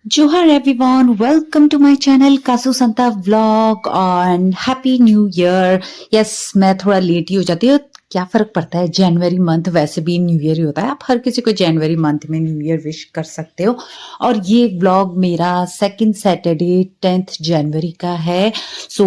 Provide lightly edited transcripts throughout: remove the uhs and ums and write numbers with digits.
Johar everyone, welcome to my channel kasu Santa vlog और happy new year. Yes, मैं थोड़ा late ही हो जाती हूँ, क्या फर्क पड़ता है, जनवरी मंथ वैसे भी न्यू ईयर ही होता है। आप हर किसी को जनवरी मंथ में न्यू ईयर विश कर सकते हो। और ये व्लॉग मेरा सेकंड सैटरडे 10th जनवरी का है। सो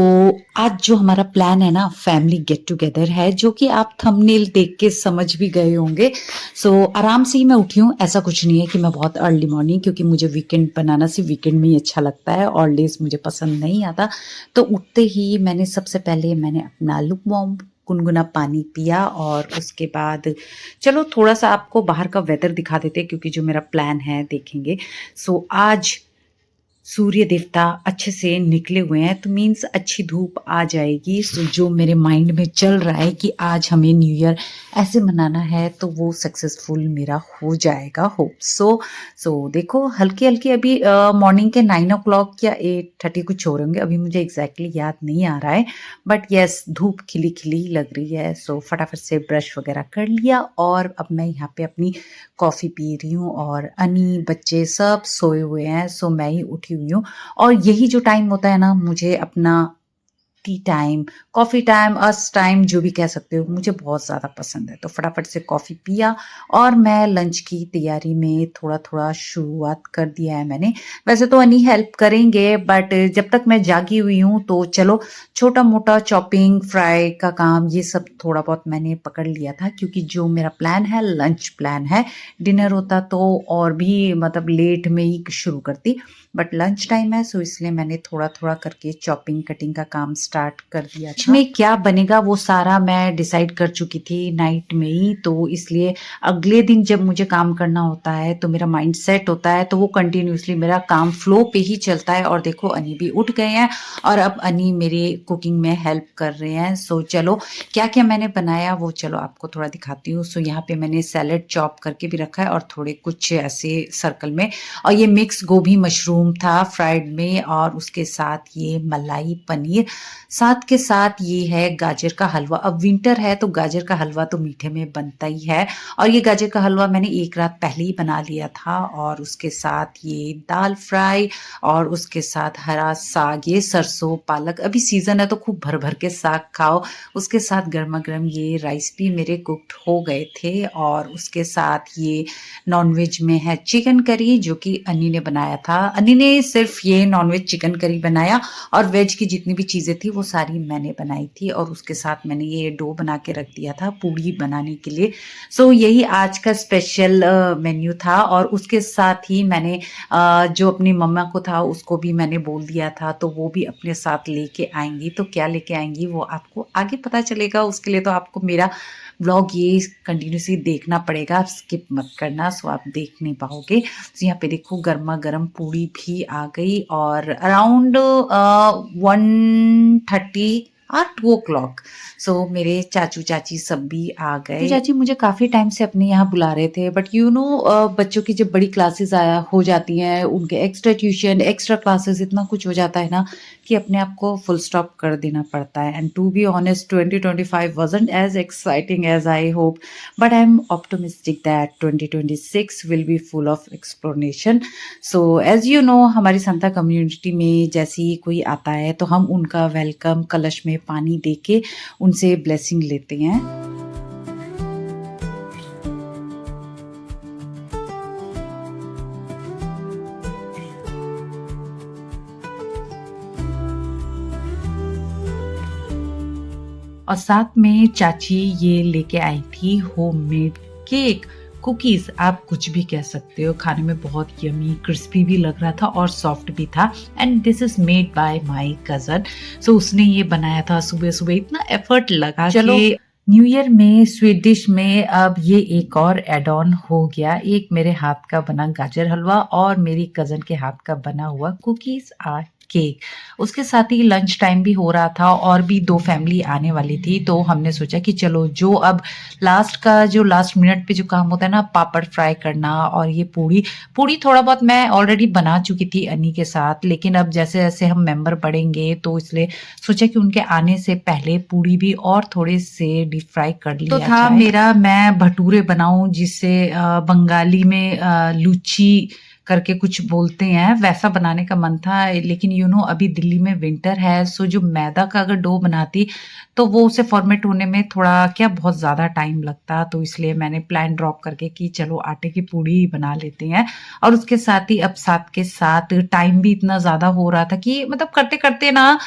आज जो हमारा प्लान है ना, फैमिली गेट टुगेदर है, जो कि आप थंबनेल देख के समझ भी गए होंगे। सो आराम से ही मैं उठी हूँ, ऐसा कुछ नहीं है कि मैं बहुत अर्ली मॉर्निंग, क्योंकि मुझे वीकेंड बनाना सिर्फ वीकेंड में ही अच्छा लगता है, ऑल डेज मुझे पसंद नहीं आता। तो उठते ही मैंने सबसे पहले अपना लुक वार्म गुनगुना पानी पिया और उसके बाद चलो थोड़ा सा आपको बाहर का वेदर दिखा देते हैं, क्योंकि जो मेरा प्लान है देखेंगे। सो आज सूर्य देवता अच्छे से निकले हुए हैं, तो मीन्स अच्छी धूप आ जाएगी। सो जो मेरे माइंड में चल रहा है कि आज हमें न्यू ईयर ऐसे मनाना है, तो वो सक्सेसफुल मेरा हो जाएगा, होप सो देखो हल्के हल्के अभी मॉर्निंग के 9 o'clock या 8:30 कुछ हो रहे होंगे, अभी मुझे एग्जैक्टली याद नहीं आ रहा है, बट यस धूप खिली खिली लग रही है। सो फटाफट से ब्रश वगैरह कर लिया और अब मैं यहाँ पे अपनी कॉफ़ी पी रही हूँ और अनी बच्चे सब सोए हुए हैं। सो मैं ही उठी हुई हूँ और यही जो टाइम होता है ना, मुझे अपना टी टाइम, कॉफ़ी टाइम, अस टाइम, जो भी कह सकते हो, मुझे बहुत ज़्यादा पसंद है। तो फटाफट से कॉफ़ी पिया और मैं लंच की तैयारी में थोड़ा थोड़ा शुरुआत कर दिया है मैंने। वैसे तो अनी हेल्प करेंगे, बट जब तक मैं जागी हुई हूँ तो चलो छोटा मोटा चॉपिंग फ्राई का काम ये सब थोड़ा बहुत मैंने पकड़ लिया था, क्योंकि जो मेरा प्लान है लंच प्लान है। डिनर होता तो और भी मतलब लेट में ही शुरू करती, बट लंच टाइम है, सो इसलिए मैंने थोड़ा थोड़ा करके चॉपिंग कटिंग का काम स्टार्ट कर दिया था। इसमें क्या बनेगा वो सारा मैं डिसाइड कर चुकी थी नाइट में ही, तो इसलिए अगले दिन जब मुझे काम करना होता है तो मेरा माइंड सेट होता है, तो वो कंटिन्यूसली मेरा काम फ्लो पे ही चलता है। और देखो अनी भी उठ गए हैं और अब अनी मेरे कुकिंग में हेल्प कर रहे हैं। सो चलो क्या क्या मैंने बनाया वो चलो आपको थोड़ा दिखाती हूँ। सो यहाँ पे मैंने सैलेड चॉप करके भी रखा है और थोड़े कुछ ऐसे सर्कल में, और ये मिक्स गोभी मशरूम था फ्राइड में, और उसके साथ ये मलाई पनीर, साथ के साथ ये है गाजर का हलवा। अब विंटर है तो गाजर का हलवा तो मीठे में बनता ही है, और ये गाजर का हलवा मैंने एक रात पहले ही बना लिया था। और उसके साथ ये दाल फ्राई और उसके साथ हरा साग, ये सरसों पालक, अभी सीजन है तो खूब भर भर के साग खाओ। उसके साथ गर्मा गर्म ये राइस भी मेरे कुक्ड हो गए थे, और उसके साथ ये नॉनवेज में है चिकन करी, जो कि अन्नी ने बनाया था। अन्नी ने सिर्फ ये नॉनवेज चिकन करी बनाया, और वेज की जितनी भी चीज़ें थी वो सारी मैंने बनाई थी। और उसके साथ मैंने ये डो बना के रख दिया था पूड़ी बनाने के लिए। सो यही आज का स्पेशल मेन्यू था। और उसके साथ ही मैंने जो अपनी मम्मा को था उसको भी मैंने बोल दिया था, तो वो भी अपने साथ लेके आएंगी। तो क्या लेके आएंगी वो आपको आगे पता चलेगा, उसके लिए तो आपको मेरा व्लॉग ये कंटिन्यूसली देखना पड़ेगा, आप स्किप मत करना, सो आप देख नहीं पाओगे। तो यहाँ पे देखो गर्मा गर्म पूड़ी भी आ गई, और अराउंड 1:30 और 2 o'clock। सो मेरे चाचू चाची सब भी आ गए। चाची मुझे काफ़ी टाइम से अपने यहाँ बुला रहे थे, बट बच्चों की जब बड़ी क्लासेस हो जाती हैं, उनके एक्स्ट्रा ट्यूशन एक्स्ट्रा क्लासेस इतना कुछ हो जाता है ना, कि अपने आप को फुल स्टॉप कर देना पड़ता है। And to be honest 2025 wasn't as exciting as I hope, but I'm optimistic that 2026 will be full of exploration. So as you know, हमारी संता कम्युनिटी में जैसे ही कोई आता है तो हम उनका वेलकम कलश में पानी दे के उनसे ब्लेसिंग लेते हैं। और साथ में चाची ये लेके आई थी होममेड केक, कुकीज, आप कुछ भी कह सकते हो। खाने में बहुत यमी क्रिस्पी भी लग रहा था और सॉफ्ट भी था। And this is made by my cousin. So उसने ये बनाया था सुबह सुबह, इतना एफर्ट लगा। चलो न्यू ईयर में स्वीट डिश में अब ये एक और एड ऑन हो गया, एक मेरे हाथ का बना गाजर हलवा और मेरी कजन के हाथ का बना हुआ कुकीज आर केक। उसके साथ ही लंच टाइम भी हो रहा था और भी 2 फैमिली आने वाली थी, तो हमने सोचा कि चलो जो अब लास्ट मिनट पे जो काम होता है ना, पापड़ फ्राई करना और ये पूड़ी थोड़ा बहुत मैं ऑलरेडी बना चुकी थी अन्नी के साथ, लेकिन अब जैसे जैसे हम मेंबर बढ़ेंगे तो इसलिए सोचा कि उनके आने से पहले पूड़ी भी और थोड़े से डीप फ्राई कर लिया। तो था मेरा मैं भटूरे बनाऊं, जिससे बंगाली में लुची करके कुछ बोलते हैं, वैसा बनाने का मन था। लेकिन अभी दिल्ली में विंटर है, सो जो मैदा का अगर डो बनाती तो वो उसे फॉर्मेट होने में थोड़ा क्या बहुत ज़्यादा टाइम लगता, तो इसलिए मैंने प्लान ड्रॉप करके कि चलो आटे की पूड़ी ही बना लेते हैं। और उसके साथ ही अब साथ के साथ टाइम भी इतना ज़्यादा हो रहा था कि मतलब करते-करते ना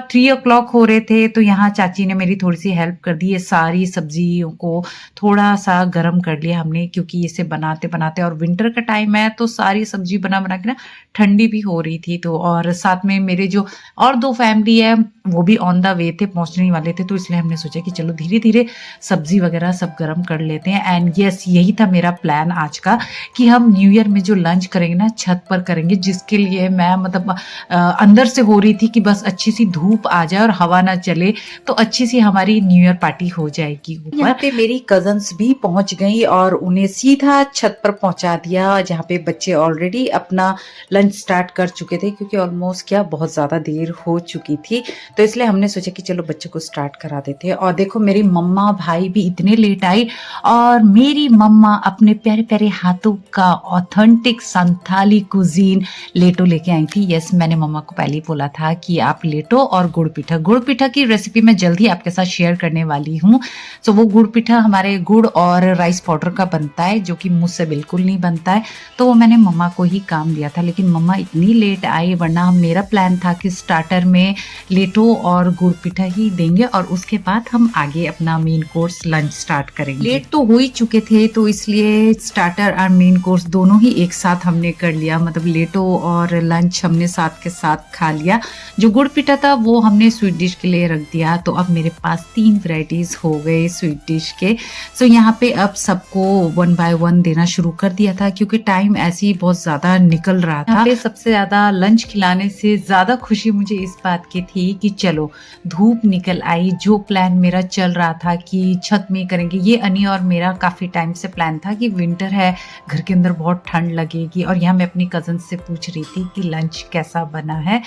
3 o'clock हो रहे थे, तो यहाँ चाची ने मेरी थोड़ी-सी हेल्प कर दी। ये सारी सब्जियों को थोड़ा-सा गरम कर लिया हमने, क्योंकि इसे बनाते-बनाते और विंटर का टाइम है तो सारी सब्जी बना-बना के ना ठंडी भी हो रही थी। तो और साथ में मेरे जो और 2 फैमिली है वो भी ऑन द वे थे, पहुँचने ही वाले थे, तो इसलिए हमने सोचा कि चलो धीरे-धीरे सब्जी वगैरह सब गरम कर लेते हैं। एंड यस, यही था मेरा प्लान आज का कि हम न्यू ईयर में जो लंच करेंगे ना छत पर करेंगे, जिसके लिए मैं मतलब अंदर से हो रही थी कि बस अच्छी सी धूप आ जाए और हवा ना चले, तो अच्छी सी हमारी न्यू ईयर पार्टी हो जाएगी ऊपर। यहाँ पे मेरी कजन्स भी पहुंच गई और उन्हें सीधा छत पर पहुंचा दिया, जहाँ पे बच्चे ऑलरेडी अपना लंच स्टार्ट कर चुके थे, क्योंकि ऑलमोस्ट क्या बहुत ज़्यादा देर हो चुकी थी, तो इसलिए हमने सोचा कि चलो बच्चों को स्टार्ट करा देते हैं। और देखो मेरी मम्मा भाई भी इतने लेट आई, और मेरी मम्मा अपने प्यारे प्यारे हाथों का ऑथेंटिक संथाली कुजीन लेटो लेके आई थी। यस, मैंने मम्मा को पहले ही बोला था कि आप लेटो और गुड़ पिठा की रेसिपी मैं जल्द ही आपके साथ शेयर करने वाली हूँ। सो वो गुड़ पिठा हमारे गुड़ और राइस पाउडर का बनता है, जो कि मुझसे बिल्कुल नहीं बनता है, तो वो मैंने मम्मा को ही काम दिया था। लेकिन मम्मा इतनी लेट आई, वरना मेरा प्लान था कि स्टार्टर में लेटो और गुड़ पिठा ही देंगे और उसके बाद हम आगे अपना मेन कोर्स लंच स्टार्ट करेंगे। लेट तो हो ही चुके थे, तो इसलिए स्टार्टर और मेन कोर्स दोनों ही एक साथ हमने कर लिया, मतलब लेटो और लंच हमने साथ के साथ खा लिया। जो गुड़ पिठा था वो हमने स्वीट डिश के लिए रख दिया, तो अब मेरे पास 3 वैरायटीज हो गए स्वीट डिश के। सो यहाँ पे अब सबको 1 by 1 देना शुरू कर दिया था, क्योंकि टाइम ऐसे ही बहुत ज्यादा निकल रहा था। यहाँ पे सबसे ज्यादा लंच खिलाने से ज्यादा खुशी मुझे इस बात की थी कि चलो धूप निकल आई। जो प्लान मेरा चल रहा था कि छत में करेंगे, ये अनी और मेरा काफी टाइम से प्लान था कि विंटर है, घर के अंदर बहुत ठंड लगेगी, और यहाँ मैं अपनी कजन से पूछ रही थी कि लंच कैसा बना है।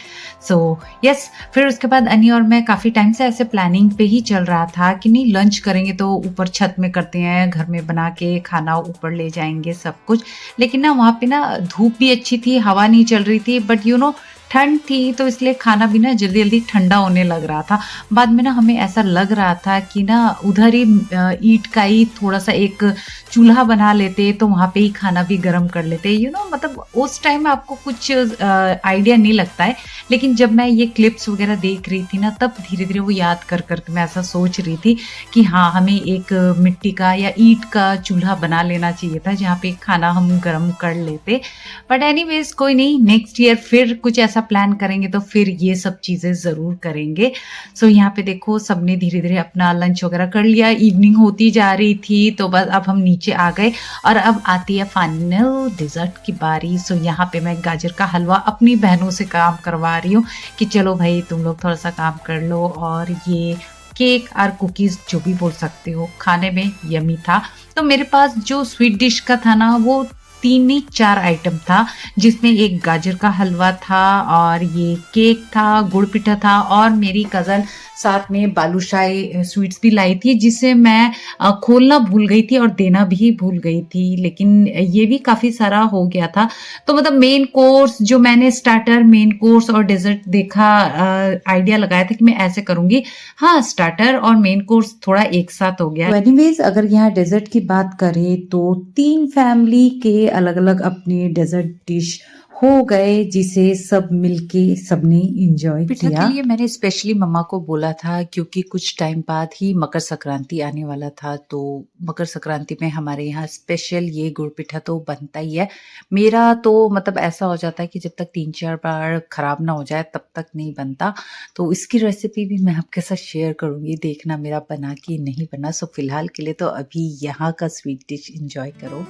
सो यस, फिर उसके बाद अनी और मैं काफी टाइम से ऐसे प्लानिंग पे ही चल रहा था कि नहीं लंच करेंगे तो ऊपर छत में करते हैं, घर में बना के खाना ऊपर ले जाएंगे सब कुछ। लेकिन ना वहाँ पे ना धूप भी अच्छी थी, हवा नहीं चल रही थी, बट ठंड थी, तो इसलिए खाना भी ना जल्दी जल्दी ठंडा होने लग रहा था। बाद में ना हमें ऐसा लग रहा था कि ना उधर ही ईंट का ही थोड़ा सा एक चूल्हा बना लेते, तो वहाँ पे ही खाना भी गर्म कर लेते। मतलब उस टाइम आपको कुछ आइडिया नहीं लगता है, लेकिन जब मैं ये क्लिप्स वगैरह देख रही थी ना, तब धीरे धीरे वो याद कर करके मैं ऐसा सोच रही थी कि हाँ, हमें एक मिट्टी का या ईंट का चूल्हा बना लेना चाहिए था, जहाँ पे खाना हम गर्म कर लेते। बट एनीवेज कोई नहीं, नेक्स्ट ईयर फिर कुछ ऐसा प्लान करेंगे तो फिर ये सब चीजें जरूर करेंगे। सो यहाँ पे देखो सबने धीरे धीरे अपना लंच वगैरह कर लिया, इवनिंग होती जा रही थी, तो बस अब हम नीचे आ गए और अब आती है फाइनल डिजर्ट की बारी। सो यहाँ पे मैं गाजर का हलवा अपनी बहनों से काम करवा रही हूँ कि चलो भाई तुम लोग थोड़ा सा काम कर लो, और ये केक और कुकीज जो भी बोल सकते हो, खाने में यमी था। तो मेरे पास जो स्वीट डिश का था ना, वो 3 नहीं 4 आइटम था, जिसमें एक गाजर का हलवा था, और ये केक था, गुड़ पिठा था, और मेरी कज़न साथ में बालूशाही स्वीट्स भी लाई थी, जिसे मैं खोलना भूल गई थी और देना भी भूल गई थी। लेकिन ये भी काफ़ी सारा हो गया था। तो मतलब मेन कोर्स जो मैंने स्टार्टर, मेन कोर्स और डेजर्ट देखा, आइडिया लगाया था कि मैं ऐसे करूँगी। हाँ, स्टार्टर और मेन कोर्स थोड़ा एक साथ हो गया। एनीवेज अगर यहाँ डेजर्ट की बात करें तो 3 फैमिली के अलग अलग अपने डेजर्ट डिश हो गए, जिसे सब मिलके सबने एंजॉय किया। पिठा के लिए मैंने स्पेशली मम्मा को बोला था, क्योंकि कुछ टाइम बाद ही मकर संक्रांति आने वाला था, तो मकर संक्रांति में हमारे यहाँ स्पेशल ये गुड़ पिठा तो बनता ही है। मेरा तो मतलब ऐसा हो जाता है कि जब तक 3-4 बार खराब ना हो जाए तब तक नहीं बनता, तो इसकी रेसिपी भी मैं आपके साथ शेयर करूंगी, देखना मेरा बना कि नहीं बना। सो फिलहाल के लिए तो अभी यहाँ का स्वीट डिश एंजॉय करो।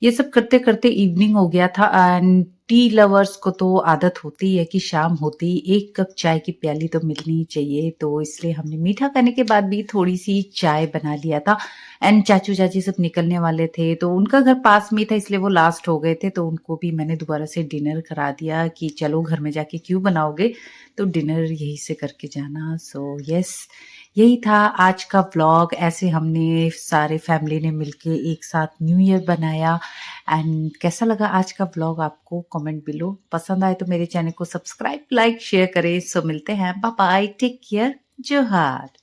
ये सब करते-करते इवनिंग हो गया था एंड टी लवर्स को तो आदत होती है कि शाम होते ही 1 कप चाय की प्याली तो मिलनी ही चाहिए, तो इसलिए हमने मीठा खाने के बाद भी थोड़ी-सी चाय बना लिया था एंड चाचू-चाची सब निकलने वाले थे, तो उनका घर पास में ही था इसलिए वो लास्ट हो गए थे, तो उनको भी मैंने दोबारा से डिनर करा दिया कि चलो घर में जाके क्यों बनाओगे, तो डिनर यहीं से करके जाना। सो येस, यही था आज का व्लॉग। ऐसे हमने सारे फैमिली ने मिलके एक साथ न्यू ईयर बनाया एंड कैसा लगा आज का व्लॉग आपको कमेंट बिलो। पसंद आए तो मेरे चैनल को सब्सक्राइब, लाइक, शेयर करें। सो मिलते हैं। बाय बाय, टेक केयर, जोहार।